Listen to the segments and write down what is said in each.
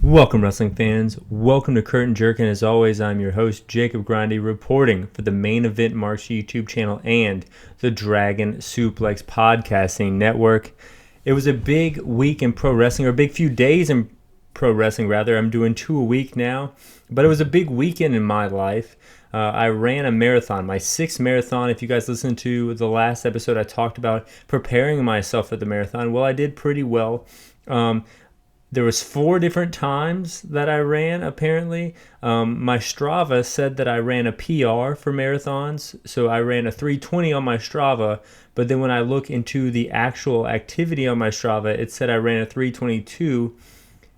Welcome, wrestling fans. Welcome to Curtain Jerkin. As always, I'm your host, Jacob Grondy, reporting for the Main Event Marks YouTube channel and the Dragon Suplex Podcasting Network. It was a big week in pro wrestling, or a big few days in pro wrestling, rather. I'm doing 2 a week now, but it was a big weekend in my life. I ran a marathon, my 6th marathon. If you guys listened to the last episode, I talked about preparing myself for the marathon. Well, I did pretty well. There was 4 different times that I ran, apparently. My Strava said that I ran a PR for marathons, so I ran a 3:20 on my Strava, but then when I look into the actual activity on my Strava, it said I ran a 3:22,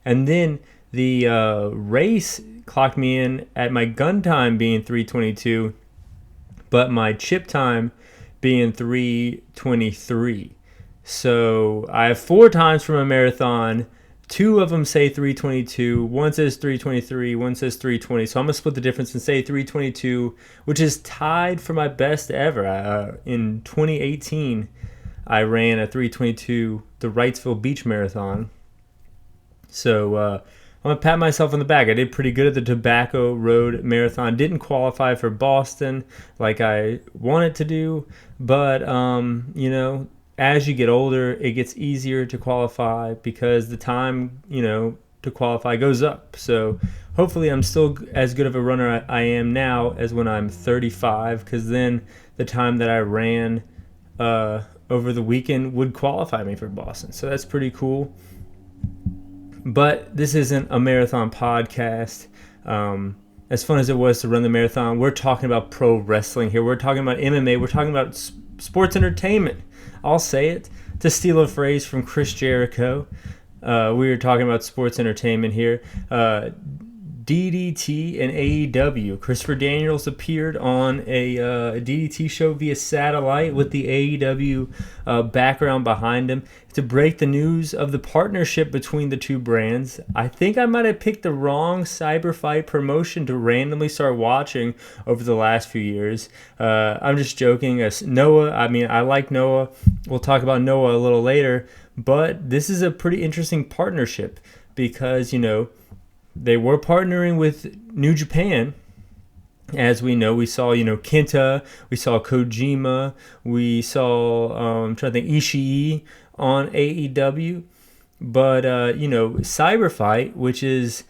and then the race clocked me in at my gun time being 3:22, but my chip time being 3:23. So I have 4 times from a marathon. 2 of them say 3:22, one says 3:23, one says 3:20. So I'm going to split the difference and say 3:22, which is tied for my best ever. In 2018, I ran a 3:22, the Wrightsville Beach Marathon. So I'm going to pat myself on the back. I did pretty good at the Tobacco Road Marathon. Didn't qualify for Boston like I wanted to do, but, as you get older, it gets easier to qualify because the time, to qualify goes up. So hopefully I'm still as good of a runner I am now as when I'm 35, because then the time that I ran over the weekend would qualify me for Boston. So that's pretty cool. But this isn't a marathon podcast. As fun as it was to run the marathon, we're talking about pro wrestling here. We're talking about MMA. We're talking about sports entertainment. I'll say it, to steal a phrase from Chris Jericho. We were talking about sports entertainment here. DDT and AEW. Christopher Daniels appeared on a DDT show via satellite with the AEW background behind him to break the news of the partnership between the two brands. I think I might have picked the wrong Sabre fight promotion to randomly start watching over the last few years. I'm just joking. Noah, I like Noah. We'll talk about Noah a little later. But this is a pretty interesting partnership because, they were partnering with New Japan. As we know, we saw, Kenta, we saw Kojima, we saw, I'm trying to think, Ishii on AEW. But, Sabre Fight, which is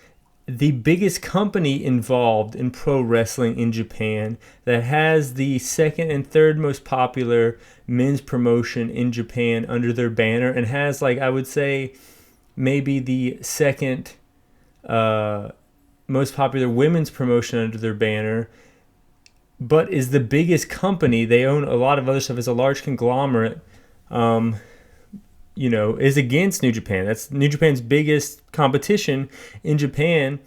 the biggest company involved in pro wrestling in Japan, that has the 2nd and 3rd most popular men's promotion in Japan under their banner, and has, I would say, maybe the 2nd most popular women's promotion under their banner, but is the biggest company. They own a lot of other stuff. It's a large conglomerate, is against New Japan. That's New Japan's biggest competition in Japan,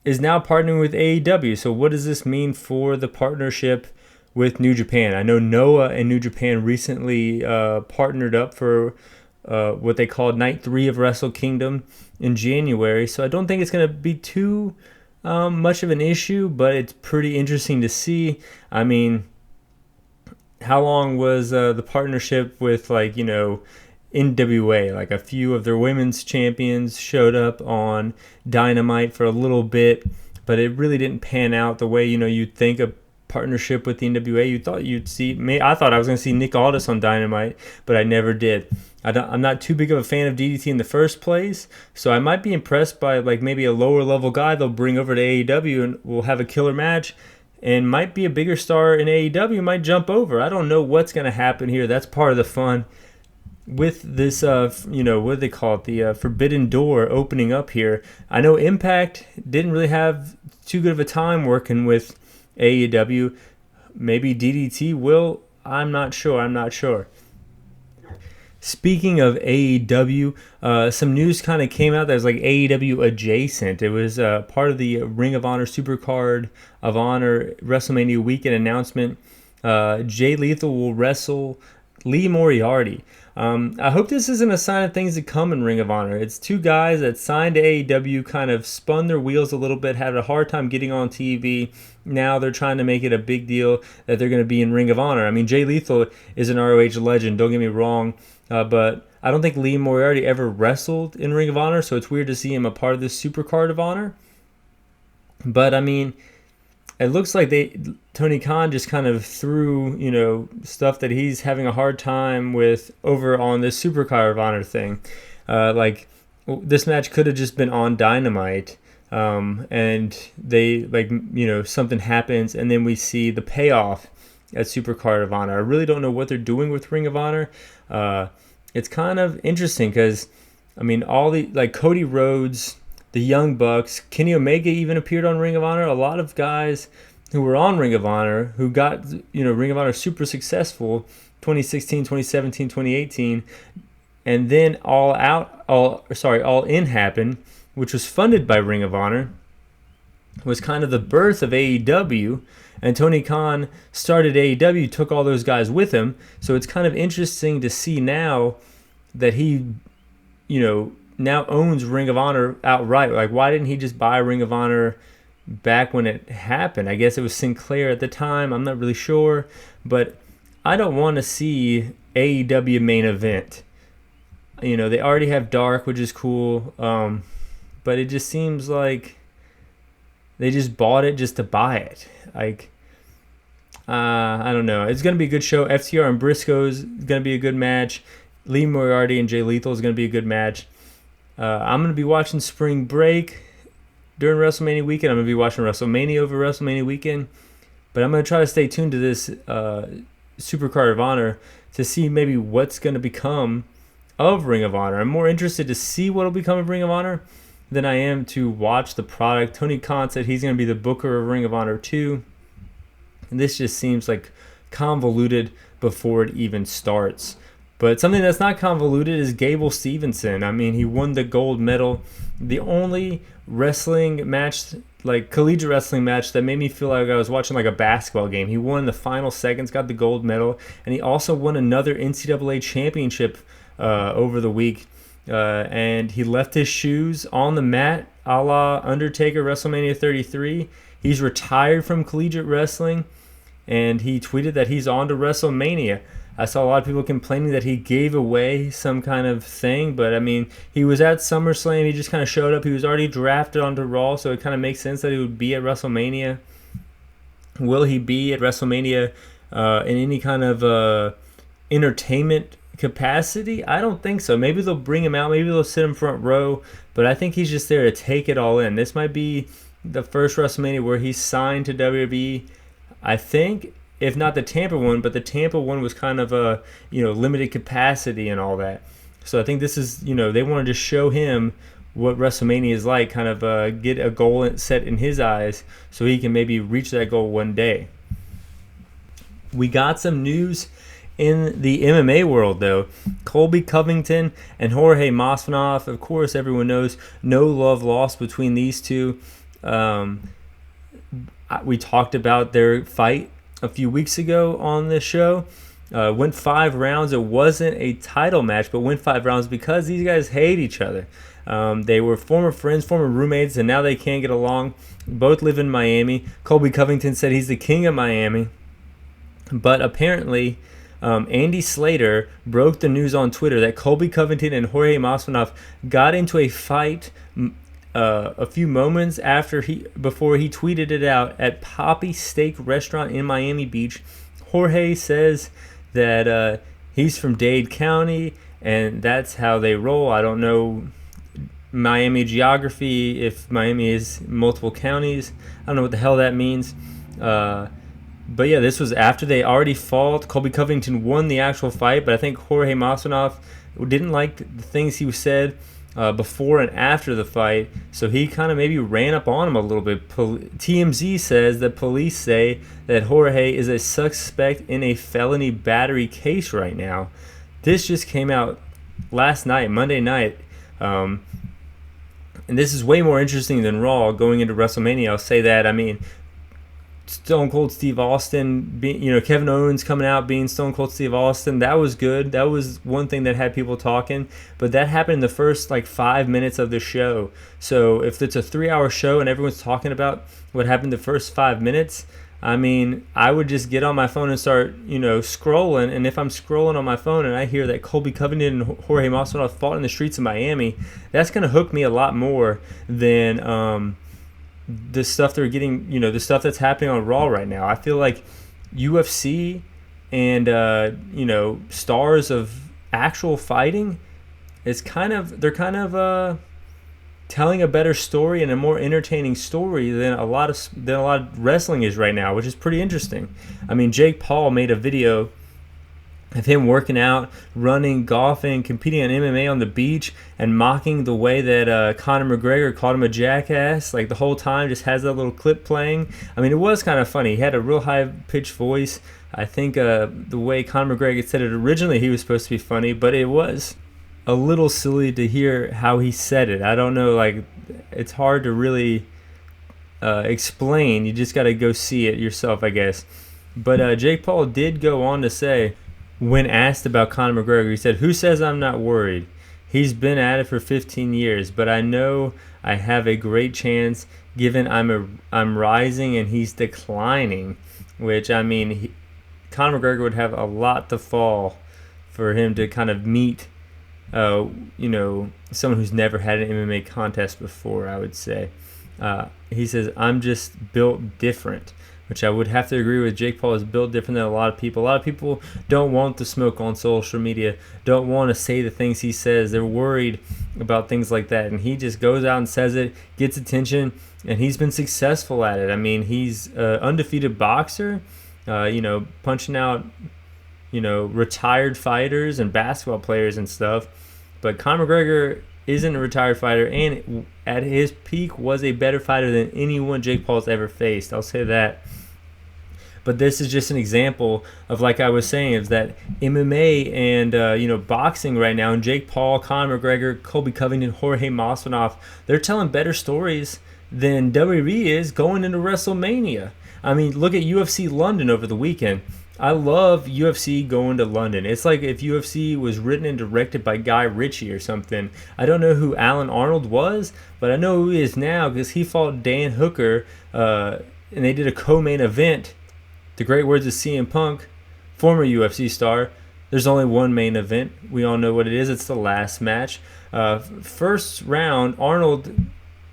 is now partnering with AEW. So what does this mean for the partnership with New Japan? I know Noah and New Japan recently partnered up for what they called Night 3 of Wrestle Kingdom in January. So I don't think it's going to be too much of an issue, but it's pretty interesting to see. I mean, how long was the partnership with, NWA? A few of their women's champions showed up on Dynamite for a little bit, but it really didn't pan out the way, you'd think a partnership with the NWA. You thought you'd see me. I thought I was going to see Nick Aldis on Dynamite, but I never did. I'm not too big of a fan of DDT in the first place, so I might be impressed by maybe a lower level guy they'll bring over to AEW and we'll have a killer match, and might be a bigger star in AEW, might jump over. I don't know what's going to happen here. That's part of the fun with this, what do they call it? The Forbidden Door opening up here. I know Impact didn't really have too good of a time working with AEW. Maybe DDT will. I'm not sure. Speaking of AEW, some news kind of came out that was AEW adjacent. It was part of the Ring of Honor Supercard of Honor WrestleMania weekend announcement. Jay Lethal will wrestle Lee Moriarty. I hope this isn't a sign of things to come in Ring of Honor. It's two guys that signed to AEW, kind of spun their wheels a little bit, had a hard time getting on TV. Now they're trying to make it a big deal that they're going to be in Ring of Honor. I mean, Jay Lethal is an ROH legend, don't get me wrong, but I don't think Lee Moriarty ever wrestled in Ring of Honor, so it's weird to see him a part of this Supercard of Honor. But, I mean, it looks like Tony Khan just kind of threw, stuff that he's having a hard time with over on this Supercard of Honor thing. This match could have just been on Dynamite, and they, something happens, and then we see the payoff at Supercard of Honor. I really don't know what they're doing with Ring of Honor. It's kind of interesting because, I mean, Cody Rhodes, the Young Bucks, Kenny Omega even appeared on Ring of Honor. A lot of guys who were on Ring of Honor who got, Ring of Honor super successful 2016, 2017, 2018. And then All In happened, which was funded by Ring of Honor, was kind of the birth of AEW. And Tony Khan started AEW, took all those guys with him. So it's kind of interesting to see now that he, now owns Ring of Honor outright. Like, why didn't he just buy Ring of Honor back when it happened? I guess it was Sinclair at the time. I'm not really sure. But I don't want to see AEW main event. They already have Dark, which is cool. But it just seems like they just bought it just to buy it. I don't know. It's going to be a good show. FTR and Briscoes is going to be a good match. Lee Moriarty and Jay Lethal is going to be a good match. I'm going to be watching Spring Break during WrestleMania weekend. I'm going to be watching WrestleMania over WrestleMania weekend. But I'm going to try to stay tuned to this Supercard of Honor to see maybe what's going to become of Ring of Honor. I'm more interested to see what will become of Ring of Honor than I am to watch the product. Tony Khan said he's going to be the booker of Ring of Honor 2. And this just seems like convoluted before it even starts. But something that's not convoluted is Gable Stevenson. I mean, he won the gold medal. The only wrestling match, collegiate wrestling match, that made me feel like I was watching a basketball game. He won the final seconds, got the gold medal, and he also won another NCAA championship over the week. And he left his shoes on the mat, a la Undertaker WrestleMania 33. He's retired from collegiate wrestling, and he tweeted that he's on to WrestleMania. I saw a lot of people complaining that he gave away some kind of thing, but I mean, he was at SummerSlam, he just kind of showed up. He was already drafted onto Raw, so it kind of makes sense that he would be at WrestleMania. Will he be at WrestleMania in any kind of entertainment capacity? I don't think so. Maybe they'll bring him out, maybe they'll sit him front row, but I think he's just there to take it all in. This might be the first WrestleMania where he's signed to WWE. I think, if not the Tampa one, but the Tampa one was kind of a, limited capacity and all that. So I think this is, they wanted to show him what WrestleMania is like, kind of get a goal set in his eyes so he can maybe reach that goal one day. We got some news in the MMA world, though. Colby Covington and Jorge Masvidal, of course, everyone knows, no love lost between these two. We talked about their fight a few weeks ago on this show. Went 5 rounds. It wasn't a title match, but went 5 rounds because these guys hate each other. They were former friends, former roommates, and now they can't get along. Both live in Miami. Colby Covington said he's the king of Miami. But apparently, Andy Slater broke the news on Twitter that Colby Covington and Jorge Masvidal got into a fight a few moments before he tweeted it out at Poppy Steak Restaurant in Miami Beach. Jorge says that he's from Dade County and that's how they roll. I don't know Miami geography, if Miami is multiple counties. I don't know what the hell that means. But yeah, this was after they already fought. Colby Covington won the actual fight, but I think Jorge Masvidal didn't like the things he said before and after the fight, so he kind of maybe ran up on him a little bit. TMZ says that police say that Jorge is a suspect in a felony battery case right now. This just came out last night, Monday night, and this is way more interesting than Raw going into WrestleMania. I'll say that. I mean, Stone Cold Steve Austin, Kevin Owens coming out being Stone Cold Steve Austin. That was good. That was one thing that had people talking. But that happened in the first 5 minutes of the show. So if it's a 3-hour show and everyone's talking about what happened the first 5 minutes, I mean, I would just get on my phone and start, scrolling. And if I'm scrolling on my phone and I hear that Colby Covington and Jorge Masvidal fought in the streets of Miami, that's going to hook me a lot more than the stuff they're getting, the stuff that's happening on Raw right now. I feel like UFC and, stars of actual fighting, they're kind of telling a better story and a more entertaining story than a lot of wrestling is right now, which is pretty interesting. I mean, Jake Paul made a video of him working out, running, golfing, competing in MMA on the beach, and mocking the way that Conor McGregor called him a jackass. The whole time, just has that little clip playing. I mean, it was kind of funny. He had a real high-pitched voice. I think the way Conor McGregor said it originally, he was supposed to be funny, but it was a little silly to hear how he said it. I don't know, it's hard to really explain. You just got to go see it yourself, I guess. But Jake Paul did go on to say, when asked about Conor McGregor, he said, "Who says I'm not worried? He's been at it for 15 years, but I know I have a great chance given I'm rising and he's declining," which, I mean, Conor McGregor would have a lot to fall for him to kind of meet, someone who's never had an MMA contest before, I would say. He says, "I'm just built different," which I would have to agree with. Jake Paul is built different than a lot of people. A lot of people don't want the smoke on social media, don't want to say the things he says. They're worried about things like that. And he just goes out and says it, gets attention, and he's been successful at it. I mean, he's an undefeated boxer, punching out, retired fighters and basketball players and stuff. But Conor McGregor isn't a retired fighter, and at his peak was a better fighter than anyone Jake Paul's ever faced. I'll say that. But this is just an example of, like I was saying, is that MMA and boxing right now, and Jake Paul, Conor McGregor, Colby Covington, Jorge Masvidal, they're telling better stories than WWE is going into WrestleMania. I mean, look at UFC London over the weekend. I love UFC going to London. It's like if UFC was written and directed by Guy Ritchie or something. I don't know who Alan Arnold was, but I know who he is now because he fought Dan Hooker, and they did a co-main event. The great words of CM Punk, former UFC star. There's only one main event. We all know what it is. It's the last match. First round, Arnold,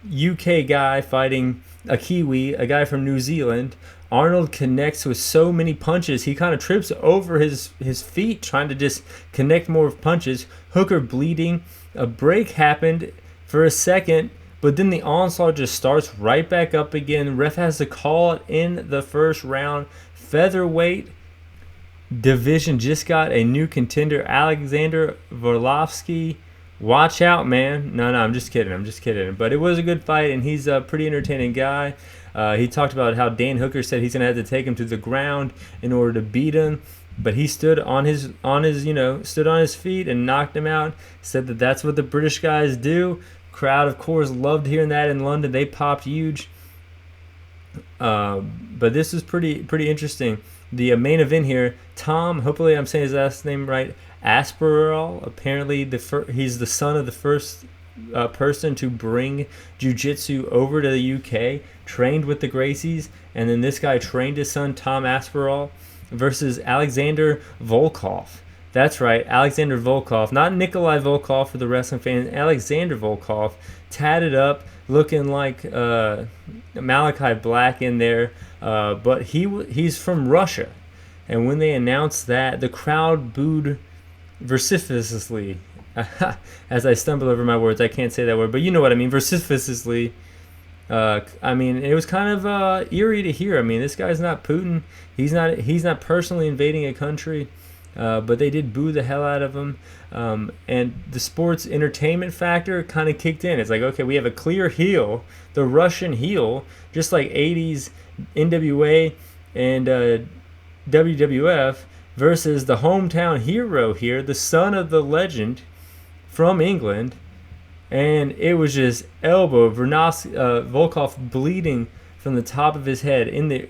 UK guy fighting a Kiwi, a guy from New Zealand. Arnold connects with so many punches, he kind of trips over his feet trying to just connect more punches. Hooker bleeding. A break happened for a second, but then the onslaught just starts right back up again. Ref has to call it in the first round. Featherweight division just got a new contender, Alexander Volkanovski. Watch out, man. No, I'm just kidding. But it was a good fight, and he's a pretty entertaining guy. He talked about how Dan Hooker said he's going to have to take him to the ground in order to beat him. But he stood on his feet and knocked him out. Said that that's what the British guys do. Crowd, of course, loved hearing that in London. They popped huge. But this is pretty interesting. The main event here, Tom, hopefully I'm saying his last name right, Asperl. Apparently he's the son of the first person to bring jiu-jitsu over to the UK, trained with the Gracies, and then this guy trained his son, Tom Asperl, versus Alexander Volkov. That's right, Alexander Volkov, not Nikolai Volkov for the wrestling fans, Alexander Volkov, tatted up, looking like Malachi Black in there, but he's from Russia. And when they announced that, the crowd booed vociferously. As I stumble over my words, I can't say that word, but you know what I mean, vociferously. I mean, it was kind of eerie to hear. I mean, this guy's not Putin. He's not personally invading a country, but they did boo the hell out of him. And the sports entertainment factor kind of kicked in. It's like, okay, we have a clear heel, the Russian heel, just like 80s NWA and WWF, versus the hometown hero here, the son of the legend from England. And it was just elbow, Volkov bleeding for from the top of his head in the,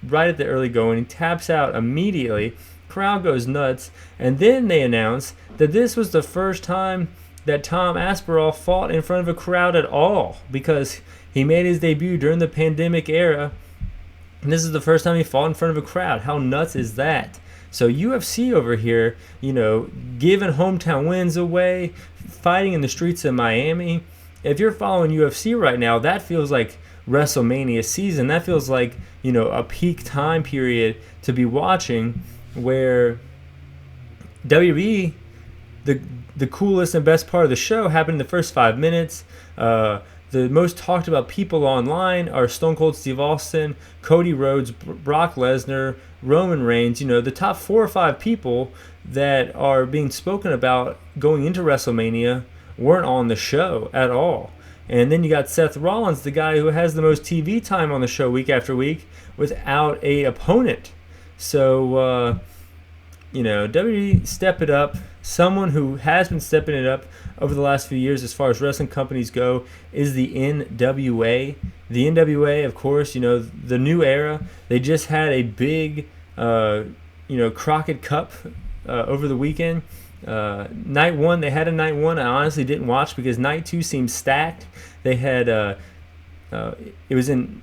right at the early going. He taps out immediately. Crowd goes nuts. And then they announce that this was the first time that Tom Aspinall fought in front of a crowd at all, because he made his debut during the pandemic era. And this is the first time he fought in front of a crowd. How nuts is that? So UFC over here, giving hometown wins away, fighting in the streets of Miami. If you're following UFC right now, that feels like WrestleMania season. That feels like, a peak time period to be watching, where WWE, the coolest and best part of the show happened in the first 5 minutes. The most talked about people online are Stone Cold Steve Austin, Cody Rhodes, Brock Lesnar, Roman Reigns. The top 4 or 5 people that are being spoken about going into WrestleMania weren't on the show at all. And then you got Seth Rollins, the guy who has the most TV time on the show week after week, without a opponent. So, WWE, step it up. Someone who has been stepping it up over the last few years as far as wrestling companies go is the NWA. The NWA, of course, the new era. They just had a big, Crockett Cup over the weekend. Night 1, they had a night 1 I honestly didn't watch because night 2 seemed stacked. They had, it was in,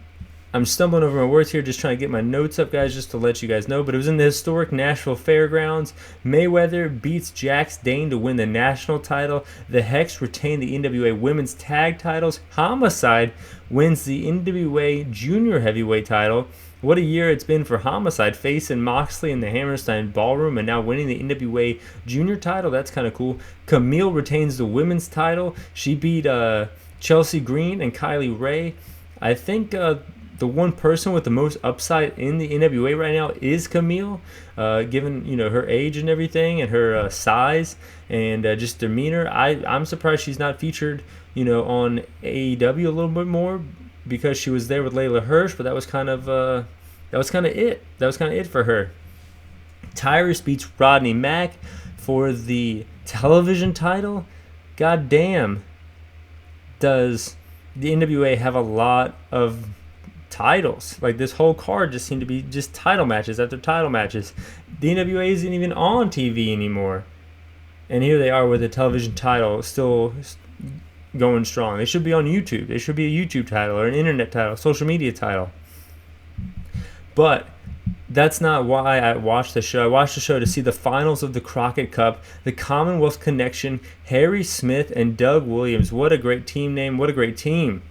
I'm stumbling over my words here, just trying to get my notes up, guys, just to let you guys know. But it was in the historic Nashville Fairgrounds. Mayweather beats Jax Dane to win the national title. The Hex retain the NWA women's tag titles. Homicide wins the NWA junior heavyweight title. What a year it's been for Homicide, facing Moxley in the Hammerstein Ballroom and now winning the NWA junior title. That's kind of cool. Camille retains the women's title. She beat Chelsea Green and Kylie Ray. I think the one person with the most upside in the NWA right now is Camille, given her age and everything, and her size and just demeanor. I'm surprised she's not featured on AEW a little bit more, because she was there with Layla Hirsch, but that was kind of it. That was kind of it for her. Tyrus beats Rodney Mack for the television title. God damn, does the NWA have a lot of titles? Like, this whole card just seemed to be just title matches after title matches. The NWA isn't even on TV anymore, and here they are with a television title still going strong. They should be on YouTube. They should be a YouTube title or an internet title, social media title. But that's not why I watched the show. I watched the show to see the finals of the Crockett Cup, the Commonwealth Connection, Harry Smith and Doug Williams. What a great team name. What a great team.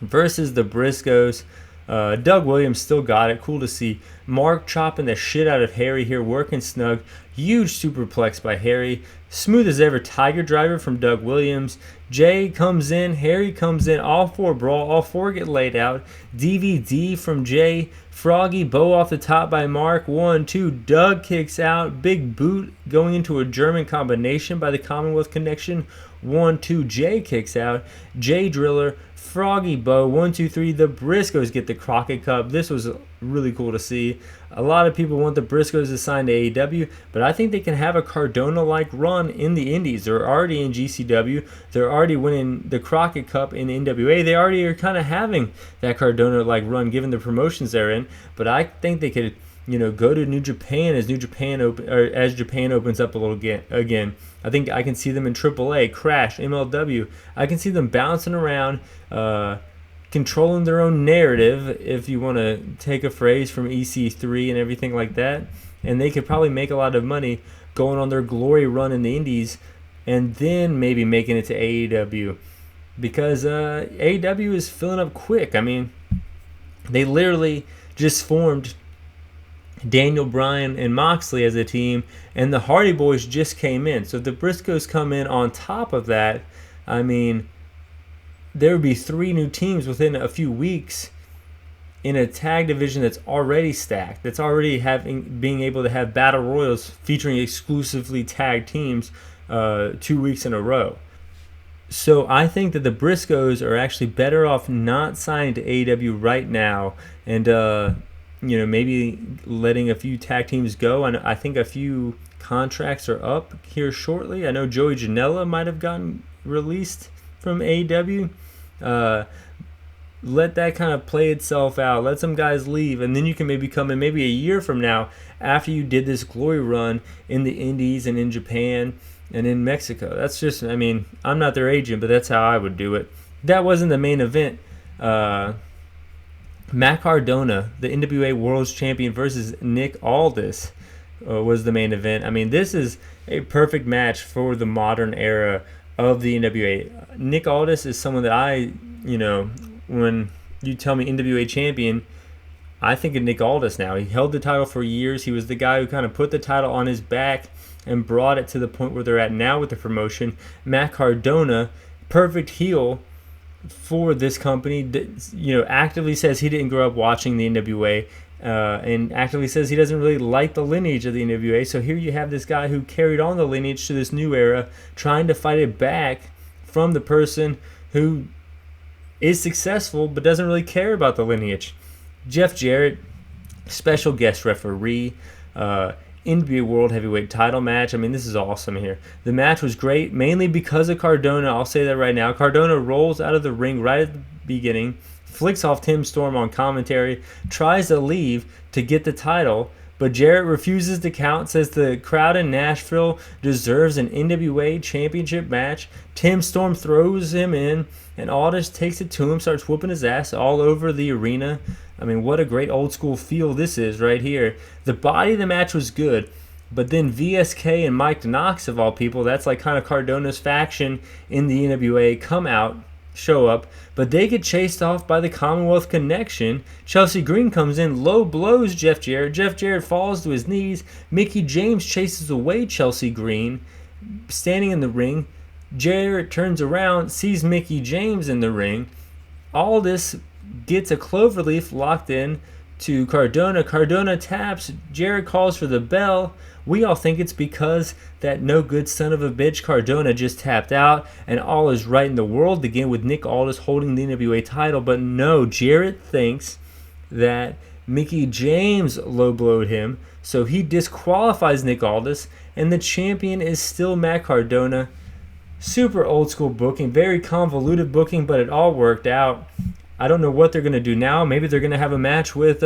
Versus the Briscoes. Doug Williams still got it. Cool to see. Mark chopping the shit out of Harry here, working snug. Huge superplex by Harry. Smooth as ever Tiger Driver from Doug Williams. Jay comes in. Harry comes in. All 4 brawl. All 4 get laid out. DVD from Jay. Froggy bow off the top by Mark. 1, 2. Doug kicks out. Big boot going into a German combination by the Commonwealth Connection. 1, 2. Jay kicks out. Jay Driller. Froggy bow. 1, 2, 3. The Briscoes get the Crockett Cup. This was really cool to see. A lot of people want the Briscoes to sign to AEW, but I think they can have a Cardona-like run in the Indies. They're already in GCW. They're already winning the Crockett Cup in the NWA. They already are kind of having that Cardona-like run given the promotions they're in. But I think they could, go to New Japan as Japan opens up a little again. I think I can see them in AAA, Crash, MLW. I can see them bouncing around, controlling their own narrative, if you want to take a phrase from EC3 and everything like that. And they could probably make a lot of money going on their glory run in the Indies and then maybe making it to AEW. Because AEW is filling up quick. I mean, they literally just formed Daniel Bryan and Moxley as a team, and the Hardy Boys just came in. So if the Briscoes come in on top of that, I mean, there would be 3 new teams within a few weeks in a tag division that's already stacked, that's already being able to have battle royals featuring exclusively tag teams 2 weeks in a row. So I think that the Briscoes are actually better off not signing to AEW right now, and maybe letting a few tag teams go. And I think a few contracts are up here shortly. I know Joey Janela might have gotten released from AEW. let that kind of play itself out. Let some guys leave, and then you can maybe come in maybe a year from now after you did this glory run in the Indies and in Japan and in Mexico. That's just, I mean, I'm not their agent, but that's how I would do it. That wasn't the main event. Matt Cardona, the NWA World Champion, versus Nick Aldis was the main event. I mean, this is a perfect match for the modern era of the NWA. Nick Aldis is someone that I, when you tell me NWA champion, I think of Nick Aldis now. He held the title for years. He was the guy who kind of put the title on his back and brought it to the point where they're at now with the promotion. Matt Cardona, perfect heel for this company, actively says he didn't grow up watching the NWA, and actively says he doesn't really like the lineage of the NWA. So here you have this guy who carried on the lineage to this new era, trying to fight it back from the person who is successful but doesn't really care about the lineage. Jeff Jarrett, special guest referee, NWA World Heavyweight title match. I mean, this is awesome here. The match was great, mainly because of Cardona. I'll say that right now. Cardona rolls out of the ring right at the beginning, flicks off Tim Storm on commentary, tries to leave to get the title, but Jarrett refuses to count, says the crowd in Nashville deserves an NWA championship match. Tim Storm throws him in, and Aldis takes it to him, starts whooping his ass all over the arena. I mean, what a great old school feel this is right here. The body of the match was good, but then VSK and Mike Knox, of all people, that's like kind of Cardona's faction in the NWA, show up, but they get chased off by the Commonwealth Connection. Chelsea Green comes in, low blows Jeff Jarrett. Jeff Jarrett falls to his knees. Mickey James chases away Chelsea Green, standing in the ring. Jarrett turns around, sees Mickey James in the ring. All this gets a cloverleaf locked in to Cardona. Cardona taps. Jarrett calls for the bell. We all think it's because that no good son of a bitch Cardona just tapped out and all is right in the world again with Nick Aldis holding the NWA title. But no, Jarrett thinks that Mickey James low-blowed him, so he disqualifies Nick Aldis, and the champion is still Matt Cardona. Super old school booking, very convoluted booking, but it all worked out. I don't know what they're going to do now. Maybe they're going to have a match with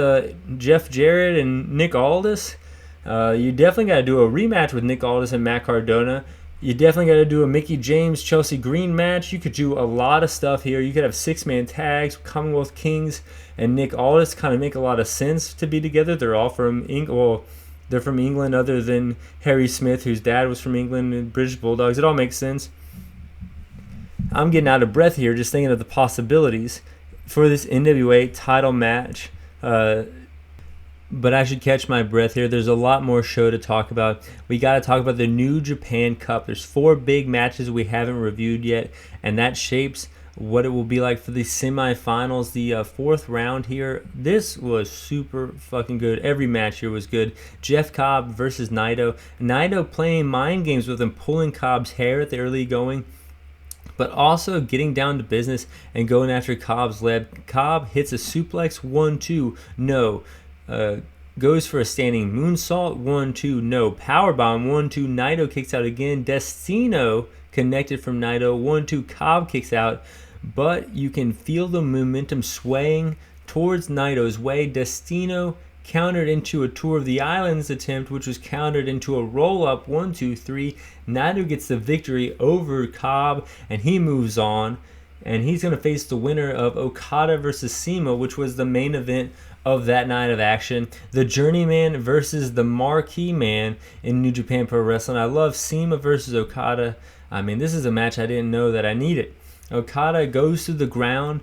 Jeff Jarrett and Nick Aldis. You definitely got to do a rematch with Nick Aldis and Matt Cardona. You definitely got to do a Mickey James, Chelsea Green match. You could do a lot of stuff here. You could have six-man tags, Commonwealth Kings and Nick Aldis. Kind of make a lot of sense to be together. They're all from England. Well, they're from England other than Harry Smith, whose dad was from England, and British Bulldogs. It all makes sense. I'm getting out of breath here just thinking of the possibilities for this NWA title match. But I should catch my breath here. There's a lot more show to talk about. We got to talk about the New Japan Cup. There's 4 big matches we haven't reviewed yet, and that shapes what it will be like for the semifinals, the 4th round here. This was super fucking good. Every match here was good. Jeff Cobb versus Naito. Naito playing mind games with him, pulling Cobb's hair at the early going, but also getting down to business and going after Cobb's leg. Cobb hits a suplex, 1-2, no. Goes for a standing moonsault, 1-2, no. Powerbomb, 1-2. Naito kicks out again. Destino connected from Naito, 1-2. Cobb kicks out, but you can feel the momentum swaying towards Naito's way. Destino countered into a Tour of the Islands attempt, which was countered into a roll-up, 1-2-3. Naito gets the victory over Cobb, and he moves on, and he's going to face the winner of Okada versus CIMA, which was the main event of that night of action. The Journeyman versus the Marquee Man in New Japan Pro Wrestling. I love CIMA versus Okada. I mean, this is a match I didn't know that I needed. Okada goes to the ground,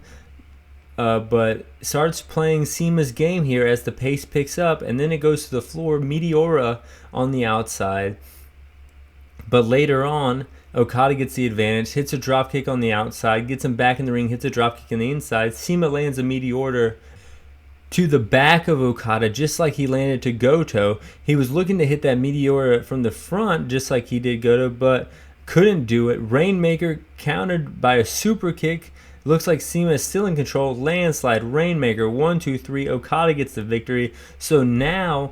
but starts playing CIMA's game here as the pace picks up, and then it goes to the floor. Meteora on the outside. But later on, Okada gets the advantage, hits a dropkick on the outside, gets him back in the ring, hits a dropkick on the inside. CIMA lands a Meteora to the back of Okada, just like he landed to Goto. He was looking to hit that Meteora from the front, just like he did Goto, but couldn't do it. Rainmaker countered by a super kick. Looks like CIMA is still in control. Landslide, Rainmaker, 1-2-3. Okada gets the victory. So now,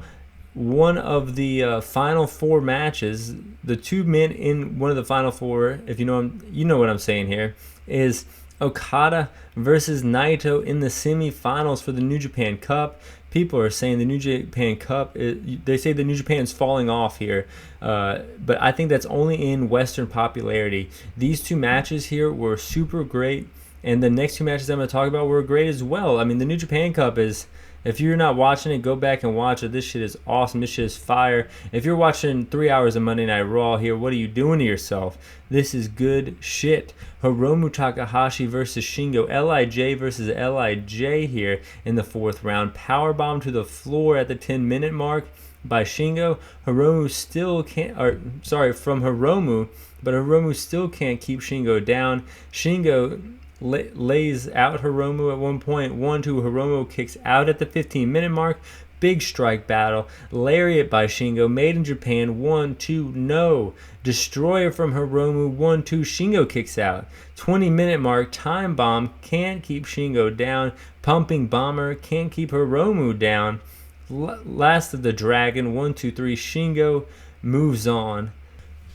one of the final 4 matches, the 2 men in one of the final 4, if you know what I'm saying here, is Okada versus Naito in the semifinals for the New Japan Cup. People are saying the New Japan Cup, they say the New Japan's falling off here, but I think that's only in Western popularity. These two matches here were super great, and the next two matches I'm going to talk about were great as well. I mean, the New Japan Cup is, if you're not watching it, go back and watch it. This shit is awesome. This shit is fire. If you're watching 3 hours of Monday Night Raw here, what are you doing to yourself? This is good shit. Hiromu Takahashi versus Shingo. LIJ versus LIJ here in the fourth round. Powerbomb to the floor at the 10-minute mark by Shingo. Hiromu still can't, from Hiromu, but Hiromu still can't keep Shingo down. Shingo lays out Hiromu at one point. 1-2, Hiromu kicks out at the 15-minute mark. Big strike battle. Lariat by Shingo. Made in Japan. 1-2, no. Destroyer from Hiromu. 1-2, Shingo kicks out. 20-minute mark. Time bomb. Can't keep Shingo down. Pumping bomber. Can't keep Hiromu down. Last of the Dragon. 1-2-3, Shingo moves on.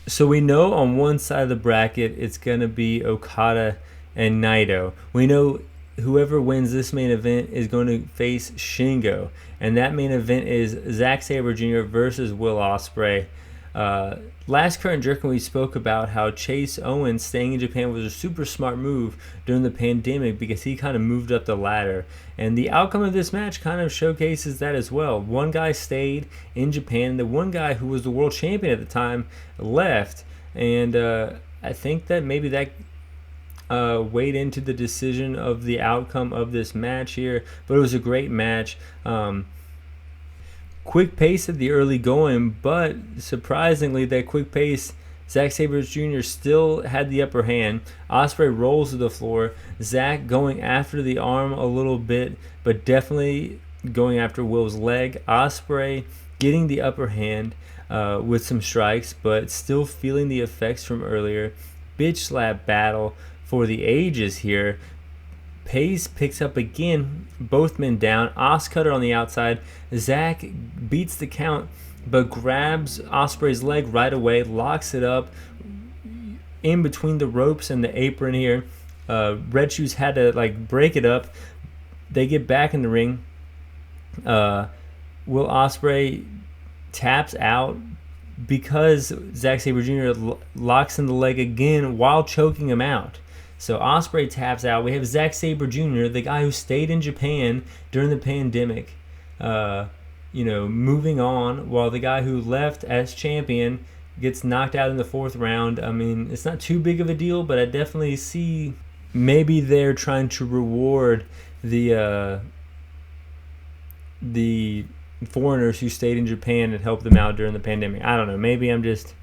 So we know on one side of the bracket it's going to be Okada and Naito. We know whoever wins this main event is going to face Shingo, and that main event is Zack Sabre Jr. versus Will Osprey. Last Curtain Jerkin, we spoke about how Chase Owens staying in Japan was a super smart move during the pandemic because he kind of moved up the ladder, and the outcome of this match kind of showcases that as well. One guy stayed in Japan, the one guy who was the world champion at the time left, and I think that maybe that weighed into the decision of the outcome of this match here, but it was a great match. Quick pace at the early going, but surprisingly, that quick pace, Zack Sabre Jr. still had the upper hand. Osprey rolls to the floor. Zack going after the arm a little bit, but definitely going after Will's leg. Osprey getting the upper hand with some strikes, but still feeling the effects from earlier. Bitch slap battle for the ages here. Pace picks up again, both men down. Cutter on the outside. Zack beats the count, but grabs Osprey's leg right away, locks it up in between the ropes and the apron here. Red Shoes had to break it up. They get back in the ring. Will Osprey taps out because Zack Sabre Jr. locks in the leg again while choking him out. So Osprey taps out. We have Zack Sabre Jr., the guy who stayed in Japan during the pandemic, moving on, while the guy who left as champion gets knocked out in the fourth round. I mean, it's not too big of a deal, but I definitely see maybe they're trying to reward the foreigners who stayed in Japan and helped them out during the pandemic. I don't know. Maybe I'm just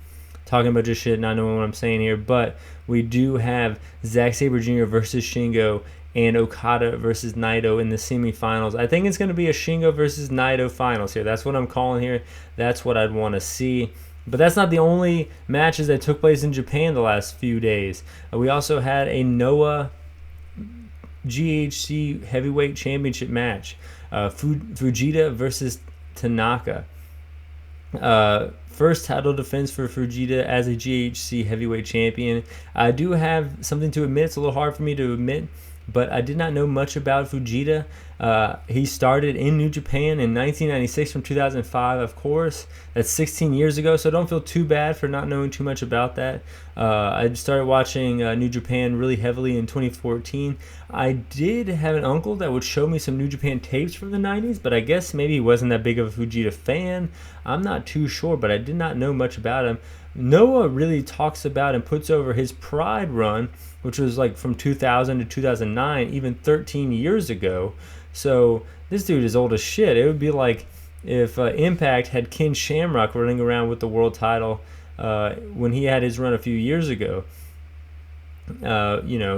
talking about just shit, not knowing what I'm saying here, but we do have Zack Sabre Jr. versus Shingo and Okada versus Naito in the semifinals. I think it's going to be a Shingo versus Naito finals here. That's what I'm calling here. That's what I'd want to see. But that's not the only matches that took place in Japan the last few days. We also had a Noah GHC Heavyweight Championship match. Fujita versus Tanaka. First title defense for Fujita as a GHC heavyweight champion. I do have something to admit. It's a little hard for me to admit, but I did not know much about Fujita. He started in New Japan in 1996 from 2005, of course. That's 16 years ago, so don't feel too bad for not knowing too much about that. I started watching New Japan really heavily in 2014. I did have an uncle that would show me some New Japan tapes from the 90s, but I guess maybe he wasn't that big of a Fujita fan. I'm not too sure, but I did not know much about him. Noah really talks about and puts over his Pride run, which was from 2000 to 2009, even 13 years ago. So this dude is old as shit. It would be like if Impact had Ken Shamrock running around with the world title when he had his run a few years ago.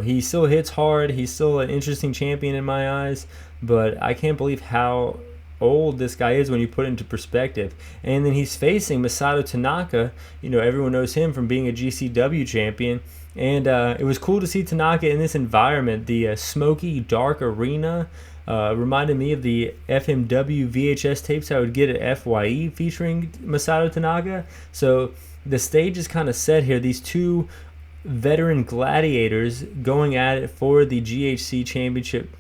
He still hits hard. He's still an interesting champion in my eyes, but I can't believe how old this guy is when you put it into perspective. And then he's facing Masato Tanaka. Everyone knows him from being a GCW champion. And it was cool to see Tanaka in this environment. The smoky, dark arena reminded me of the FMW VHS tapes I would get at FYE featuring Masato Tanaka. So the stage is kind of set here. These two veteran gladiators going at it for the GHC championship,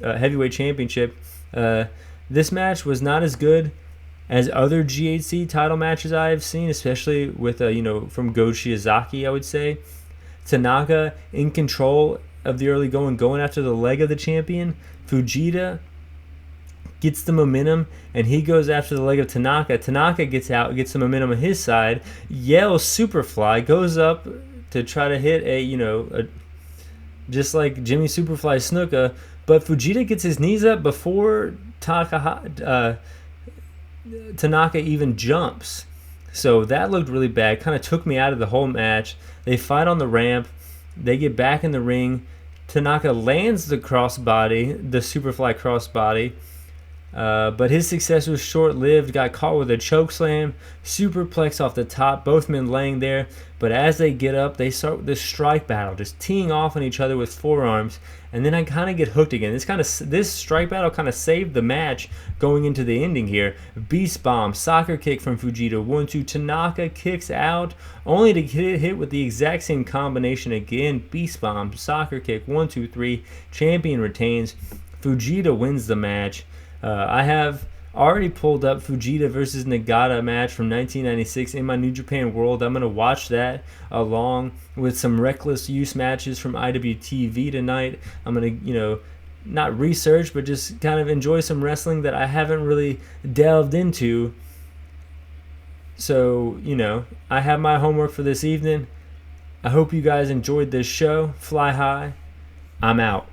heavyweight championship. This match was not as good as other GHC title matches I have seen, especially with from Go Shiozaki, I would say. Tanaka in control of the early going after the leg of the champion. Fujita gets the momentum, and he goes after the leg of Tanaka. Tanaka gets out, gets the momentum on his side, yells Superfly, goes up to try to hit just like Jimmy Superfly Snuka, but Fujita gets his knees up before Tanaka even jumps. So that looked really bad. Kind of took me out of the whole match. They fight on the ramp. They get back in the ring. Tanaka lands the crossbody, the Superfly crossbody. But his success was short-lived. Got caught with a chokeslam, superplex off the top. Both men laying there. But as they get up, they start this strike battle, just teeing off on each other with forearms. And then I kind of get hooked again. This strike battle kind of saved the match going into the ending here. Beast bomb, soccer kick from Fujita. 1-2. Tanaka kicks out, only to get hit with the exact same combination again. Beast bomb, soccer kick. 1-2-3. Champion retains. Fujita wins the match. I have already pulled up Fujita versus Nagata match from 1996 in my New Japan World. I'm going to watch that along with some Reckless Use matches from IWTV tonight. I'm going to, not research, but just kind of enjoy some wrestling that I haven't really delved into. So, I have my homework for this evening. I hope you guys enjoyed this show. Fly high. I'm out.